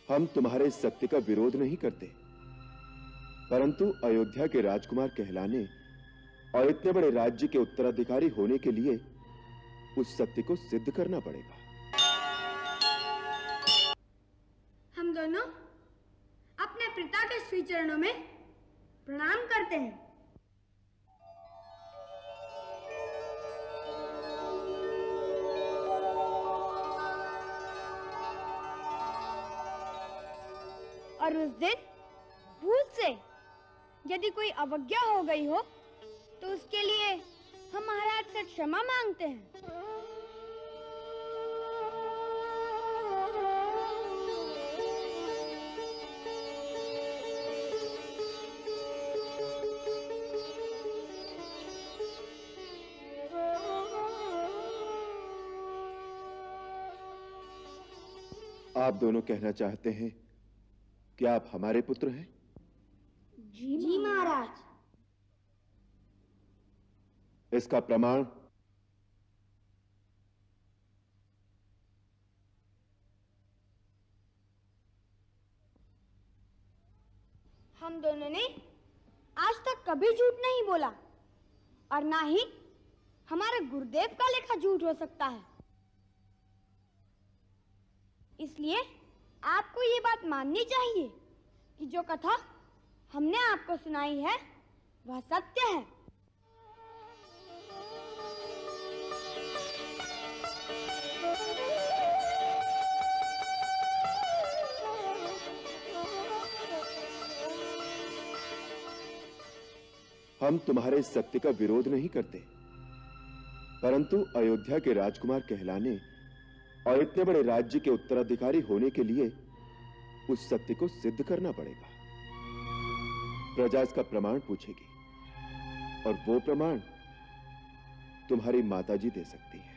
हम तुम्हारे इस सत्य का विरोध नहीं करते, परंतु अयोध्या के राजकुमार कहलाने और इतने बड़े राज्य के उत्तराधिकारी होने के लिए उस सत्य को सिद्ध करना पड़ेगा। हम दोनों अपने पिता के श्री चरणों में प्रणाम करते हैं। और उस दिन भूल से यदि कोई अवज्ञा हो गई हो तो उसके लिए हम महाराज से क्षमा मांगते हैं। आप दोनों कहना चाहते हैं कि आप हमारे पुत्र हैं? जी महाराज। इसका प्रमाण? हम दोनों ने आज तक कभी झूठ नहीं बोला और ना ही हमारे गुरुदेव का लेखा झूठ हो सकता है। इसलिए आपको ये बात माननी चाहिए कि जो कथा हमने आपको सुनाई है वह सत्य है। हम तुम्हारे इस सत्य का विरोध नहीं करते, परंतु अयोध्या के राजकुमार कहलाने और इतने बड़े राज्य के उत्तराधिकारी होने के लिए उस सत्य को सिद्ध करना पड़ेगा। प्रजा इसका प्रमाण पूछेगी और वो प्रमाण तुम्हारी माताजी दे सकती है।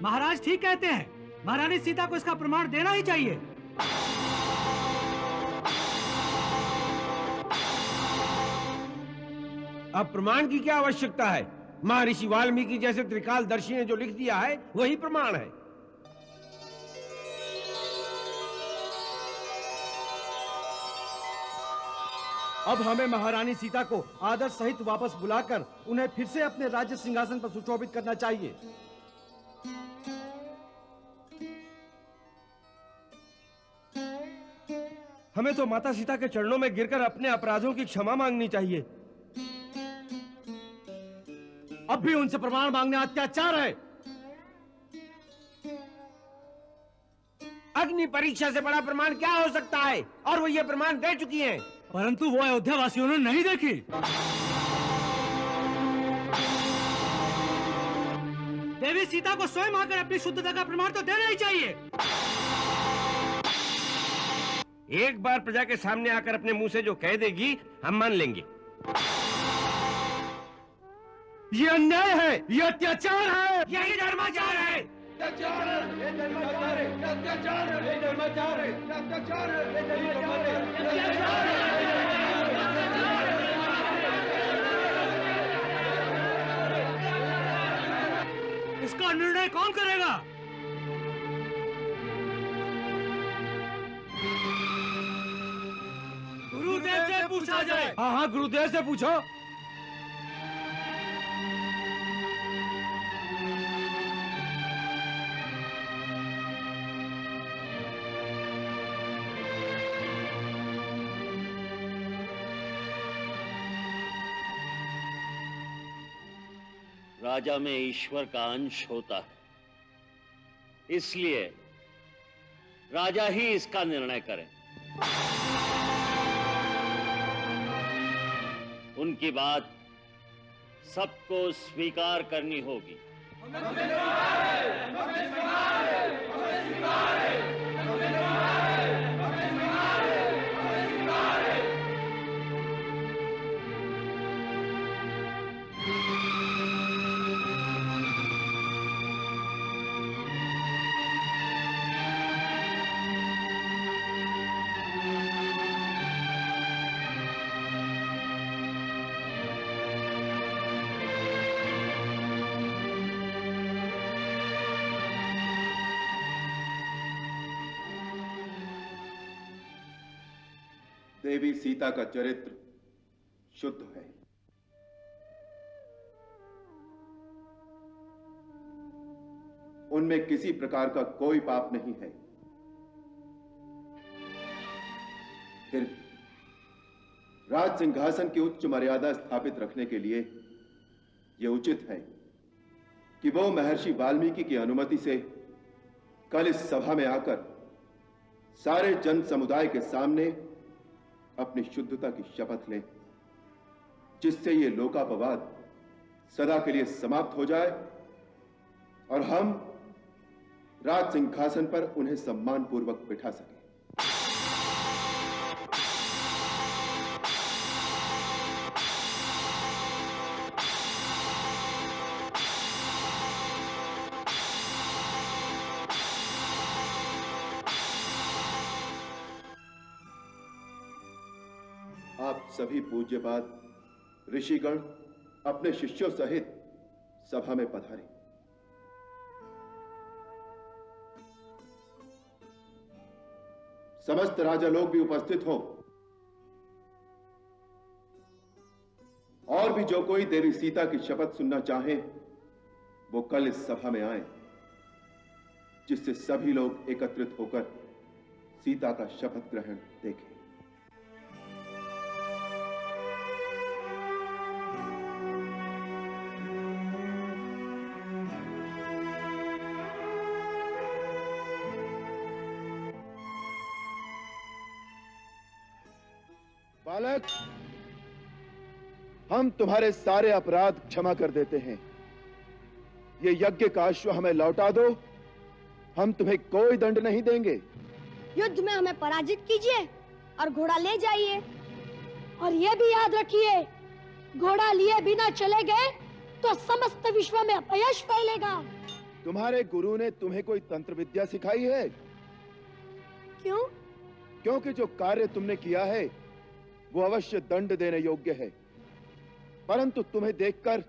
महाराज ठीक कहते हैं, महारानी सीता को इसका प्रमाण देना ही चाहिए। अब प्रमाण की क्या आवश्यकता है? महर्षि वाल्मीकि जैसे त्रिकालदर्शी ने जो लिख दिया है वही प्रमाण है। अब हमें महारानी सीता को आदर सहित वापस बुलाकर उन्हें फिर से अपने राज्य सिंहासन पर सुशोभित करना चाहिए। हमें तो माता सीता के चरणों में गिरकर अपने अपराधों की क्षमा मांगनी चाहिए। अब भी उनसे प्रमाण मांगना अत्याचार है। अग्नि परीक्षा से बड़ा प्रमाण क्या हो सकता है? और वो ये प्रमाण दे चुकी हैं। परंतु वो अयोध्या वासियों ने नहीं देखी। देवी सीता को स्वयं आकर अपनी शुद्धता का प्रमाण तो देना ही चाहिए। एक बार प्रजा के सामने आकर अपने मुंह से जो कह देगी हम मान लेंगे। ये अन्याय है, ये अत्याचार है, यही धर्माचार है। इसका निर्णय कौन करेगा? गुरुदेव से पूछा जाए। हाँ हाँ, गुरुदेव से पूछो। राजा में ईश्वर का अंश होता है, इसलिए राजा ही इसका निर्णय करें। उनकी बात सबको स्वीकार करनी होगी। देवी सीता का चरित्र शुद्ध है। उनमें किसी प्रकार का कोई पाप नहीं है। फिर भी राज सिंहासन की उच्च मर्यादा स्थापित रखने के लिए यह उचित है कि वो महर्षि वाल्मीकि की अनुमति से कल इस सभा में आकर सारे जन समुदाय के सामने अपनी शुद्धता की शपथ लें, जिससे ये लोकापवाद सदा के लिए समाप्त हो जाए और हम राज सिंहासन पर उन्हें सम्मान पूर्वक बिठा सकें। आप सभी पूज्यपाद ऋषिगण अपने शिष्यों सहित सभा में पधारें। समस्त राजा लोग भी उपस्थित हों और भी जो कोई देवी सीता की शपथ सुनना चाहे वो कल इस सभा में आए, जिससे सभी लोग एकत्रित होकर सीता का शपथ ग्रहण देखें। बालक, हम तुम्हारे सारे अपराध क्षमा कर देते हैं। ये यज्ञ का अश्व हमें लौटा दो, हम तुम्हें कोई दंड नहीं देंगे। युद्ध में हमें पराजित कीजिए और घोड़ा ले जाइए। और ये भी याद रखिए, घोड़ा लिए बिना चले गए तो समस्त विश्व में अपयश फैलेगा। तुम्हारे गुरु ने तुम्हें कोई तंत्र विद्या सिखाई है? क्यों? क्योंकि जो कार्य तुमने किया है वो अवश्य दंड देने योग्य है, परंतु तुम्हें देखकर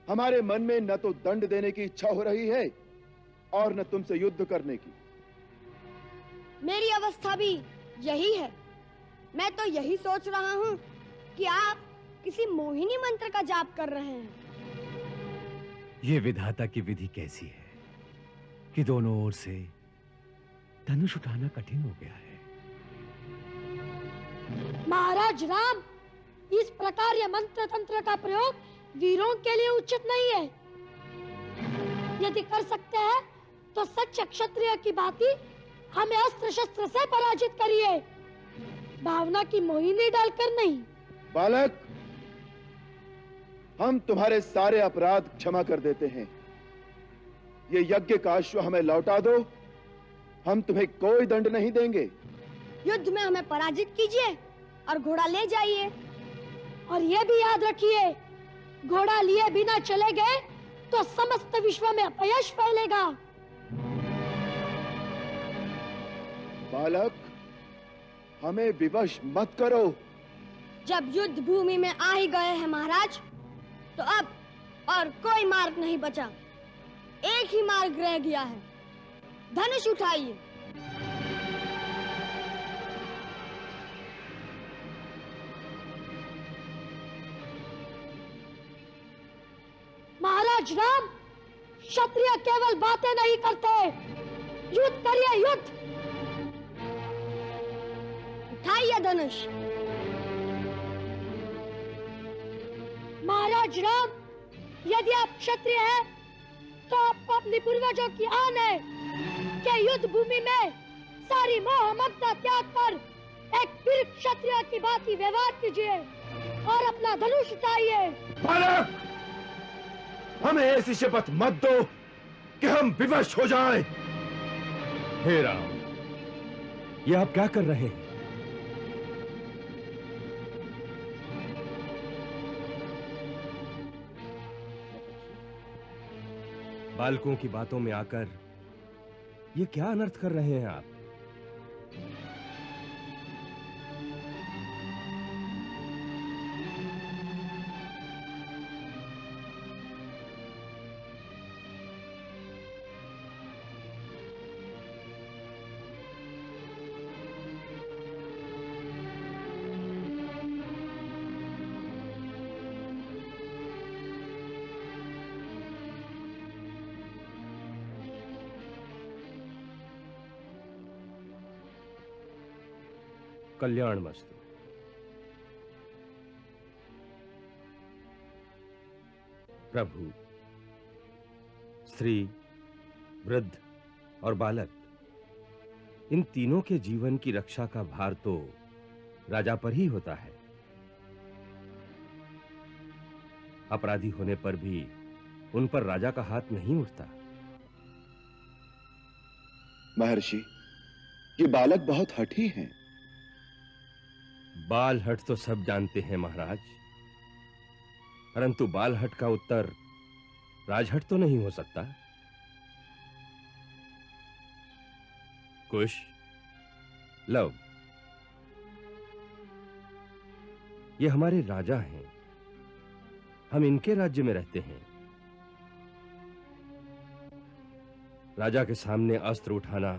हमारे मन में न तो दंड देने की इच्छा हो रही है और न तुमसे युद्ध करने की। मेरी अवस्था भी यही है। मैं तो यही सोच रहा हूँ कि आप किसी मोहिनी मंत्र का जाप कर रहे हैं। ये विधाता की विधि कैसी है कि दोनों ओर से धनुष उठाना कठिन हो गया है। महाराज राम, इस प्रकार यह मंत्र तंत्र का प्रयोग वीरों के लिए उचित नहीं है। यदि कर सकते हैं तो सच्चे क्षत्रिय की भांति हमें अस्त्र शस्त्र से पराजित करिए, भावना की मोहिनी डालकर नहीं। बालक, हम तुम्हारे सारे अपराध क्षमा कर देते हैं। ये यज्ञ का अश्व हमें लौटा दो, हम तुम्हें कोई दंड नहीं देंगे। युद्ध में हमें पराजित कीजिए और घोड़ा ले जाइए। और ये भी याद रखिए, घोड़ा लिए बिना चले गए तो समस्त विश्व में अपयश फैलेगा। बालक, हमें विवश मत करो। जब युद्ध भूमि में आ ही गए हैं महाराज, तो अब और कोई मार्ग नहीं बचा। एक ही मार्ग रह गया है, धनुष उठाइए। महाराज राम, क्षत्रिय केवल बातें नहीं करते, युद्ध करिए, युद्ध। उठाइए धनुष। महाराज राम, यदि आप क्षत्रिय हैं, तो आपको अपने पूर्वजों की आन है कि युद्ध भूमि में सारी मोह ममता त्याग कर एक वीर क्षत्रिय की भांति व्यवहार कीजिए और अपना धनुष उठाइए। बालक, हमें ऐसी शपथ मत दो कि हम विवश हो जाएं। हे राम, ये आप क्या कर रहे हैं? बालकों की बातों में आकर ये क्या अनर्थ कर रहे हैं आप? कल्याण मस्तु। प्रभु, स्त्री, वृद्ध और बालक, इन तीनों के जीवन की रक्षा का भार तो राजा पर ही होता है। अपराधी होने पर भी उन पर राजा का हाथ नहीं उठता। महर्षि, ये बालक बहुत हठी हैं। बाल हट तो सब जानते हैं महाराज, परंतु बाल हट का उत्तर राजहट तो नहीं हो सकता। कुश, लव, ये हमारे राजा हैं, हम इनके राज्य में रहते हैं। राजा के सामने अस्त्र उठाना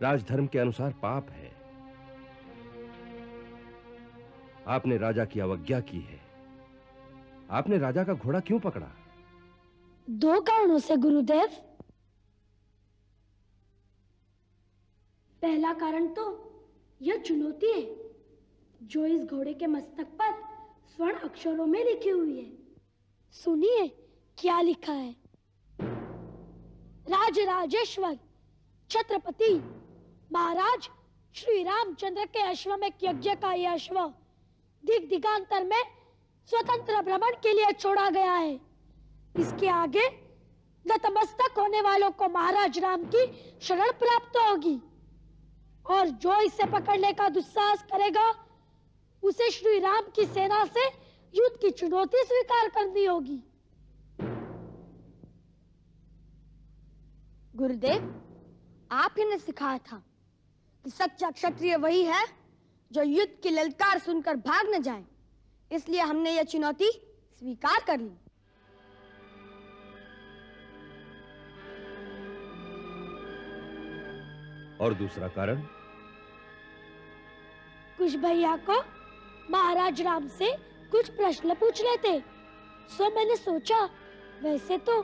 राजधर्म के अनुसार पाप है। आपने राजा की अवज्ञा की है। आपने राजा का घोड़ा क्यों पकड़ा? 2 कारणों से गुरुदेव। पहला कारण तो यह चुनौती है जो इस घोड़े के मस्तक पर स्वर्ण अक्षरों में लिखी हुई है। सुनिए क्या लिखा है। राजराजेश्वर छत्रपति महाराज श्री रामचंद्र के अश्वमेध यज्ञ का यह अश्व दिग दिगांतर में स्वतंत्र भ्रमण के लिए छोड़ा गया है। इसके आगे नतमस्तक होने वालों को महाराज राम की शरण प्राप्त होगी और जो इसे पकड़ने का दुस्साहस करेगा उसे श्री राम की सेना से युद्ध की चुनौती स्वीकार करनी होगी। गुरुदेव, आप ही ने सिखाया था कि सच्चा क्षत्रिय वही है जो युद्ध की ललकार सुनकर भाग न जाए, इसलिए हमने यह चुनौती स्वीकार कर ली। और दूसरा कारण? कुछ भैया को महाराज राम से कुछ प्रश्न पूछने थे, सो मैंने सोचा वैसे तो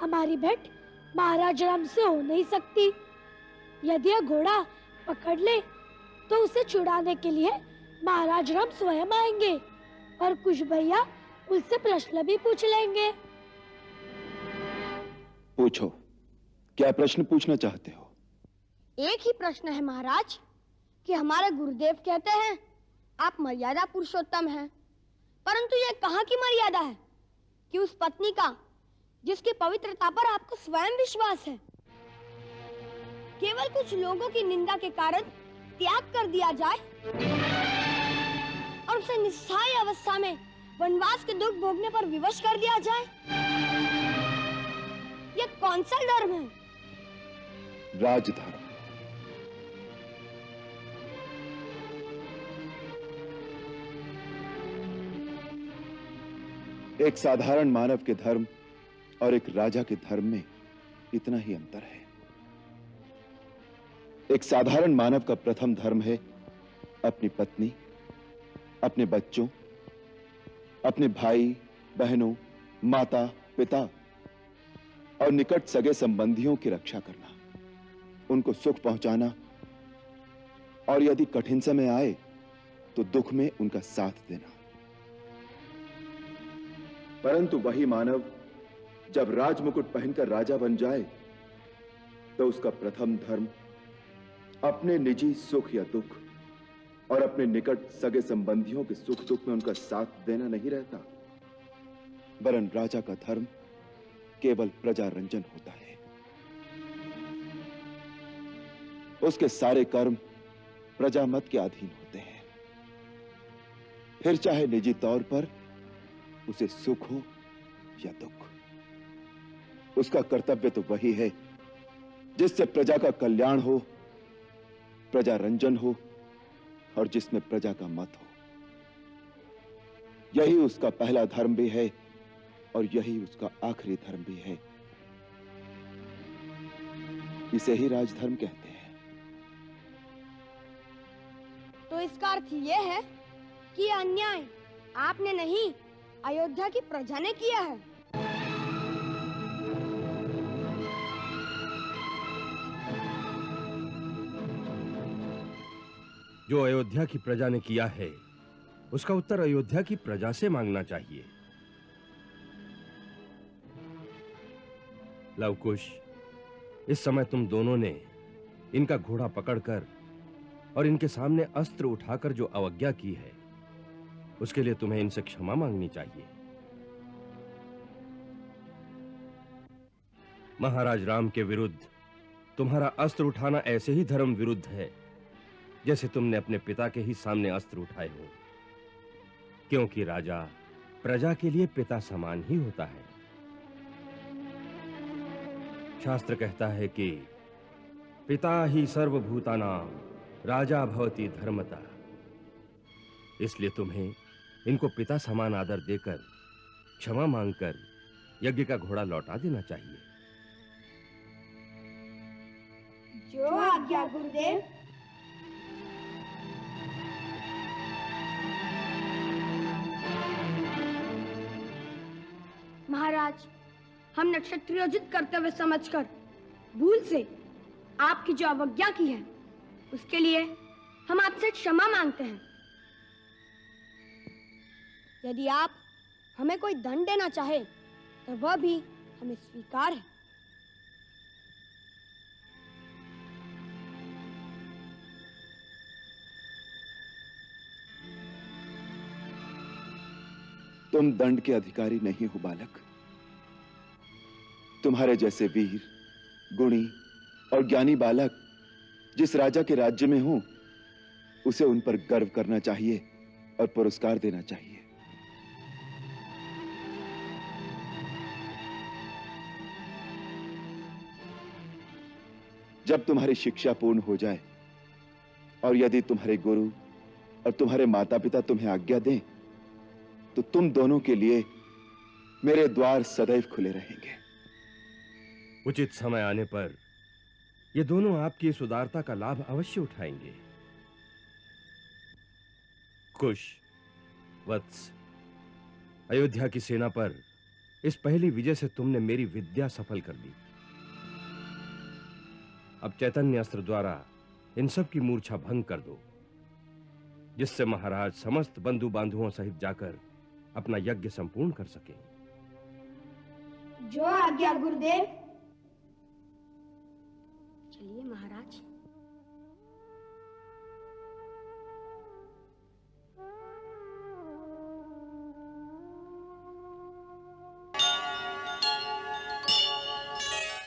हमारी भेंट महाराज राम से हो नहीं सकती। यदि यह घोड़ा पकड़ ले तो उसे छुड़ाने के लिए महाराज राम स्वयं आएंगे और कुछ भैया उससे प्रश्न भी पूछ लेंगे। पूछो, क्या प्रश्न पूछना चाहते हो? एक ही प्रश्न है महाराज कि हमारे गुरुदेव कहते हैं आप मर्यादा पुरुषोत्तम हैं, परंतु यह कहाँ की मर्यादा है कि उस पत्नी का जिसकी पवित्रता पर आपको स्वयं विश्वास है केवल कुछ लोगों की निंदा के कारण त्याग कर दिया जाए और उसे निस्सहाय अवस्था में वनवास के दुख भोगने पर विवश कर दिया जाए? यह कौन सा धर्म है? राजधर्म। एक साधारण मानव के धर्म और एक राजा के धर्म में इतना ही अंतर है। एक साधारण मानव का प्रथम धर्म है अपनी पत्नी, अपने बच्चों, अपने भाई बहनों, माता पिता और निकट सगे संबंधियों की रक्षा करना, उनको सुख पहुंचाना और यदि कठिन समय आए तो दुख में उनका साथ देना। परंतु वही मानव जब राजमुकुट पहनकर राजा बन जाए तो उसका प्रथम धर्म अपने निजी सुख या दुख और अपने निकट सगे संबंधियों के सुख दुख में उनका साथ देना नहीं रहता, वरन राजा का धर्म केवल प्रजा रंजन होता है। उसके सारे कर्म प्रजामत के अधीन होते हैं, फिर चाहे निजी तौर पर उसे सुख हो या दुख। उसका कर्तव्य तो वही है जिससे प्रजा का कल्याण हो, प्रजा रंजन हो और जिसमें प्रजा का मत हो। यही उसका पहला धर्म भी है और यही उसका आखिरी धर्म भी है। इसे ही राजधर्म कहते हैं। तो इसका अर्थ यह है कि यह अन्याय आपने नहीं, अयोध्या की प्रजा ने किया है। जो अयोध्या की प्रजा ने किया है उसका उत्तर अयोध्या की प्रजा से मांगना चाहिए। लवकुश, इस समय तुम दोनों ने इनका घोड़ा पकड़कर और इनके सामने अस्त्र उठाकर जो अवज्ञा की है उसके लिए तुम्हें इनसे क्षमा मांगनी चाहिए। महाराज राम के विरुद्ध तुम्हारा अस्त्र उठाना ऐसे ही धर्म विरुद्ध है जैसे तुमने अपने पिता के ही सामने अस्त्र उठाए हो, क्योंकि राजा प्रजा के लिए पिता समान ही होता है। शास्त्र कहता है कि पिता ही सर्वभूतानां राजा भवति धर्मतः। इसलिए तुम्हें इनको पिता समान आदर देकर क्षमा मांगकर यज्ञ का घोड़ा लौटा देना चाहिए। जो आज्ञा गुरुदेव। महाराज, हमने क्षत्रियोचित कर्तव्य समझकर भूल से आपकी जो अवज्ञा की है उसके लिए हम आपसे क्षमा मांगते हैं। यदि आप हमें कोई दंड देना चाहे तो वह भी हमें स्वीकार है। तुम दंड के अधिकारी नहीं हो बालक। तुम्हारे जैसे वीर, गुणी और ज्ञानी बालक जिस राजा के राज्य में हो उसे उन पर गर्व करना चाहिए और पुरस्कार देना चाहिए। जब तुम्हारी शिक्षा पूर्ण हो जाए और यदि तुम्हारे गुरु और तुम्हारे माता पिता तुम्हें आज्ञा दें तो तुम दोनों के लिए मेरे द्वार सदैव खुले रहेंगे। उचित समय आने पर ये दोनों आपकी इस उदारता का लाभ अवश्य उठाएंगे। कुश, वत्स, अयोध्या की सेना पर इस पहली विजय से तुमने मेरी विद्या सफल कर दी। अब चैतन्य अस्त्र द्वारा इन सब की मूर्छा भंग कर दो, जिससे महाराज समस्त बंधु बांधुओं सहित जाकर अपना यज्ञ संपूर्ण कर सके। जो आज्ञा गुरुदेव। चलिए महाराज।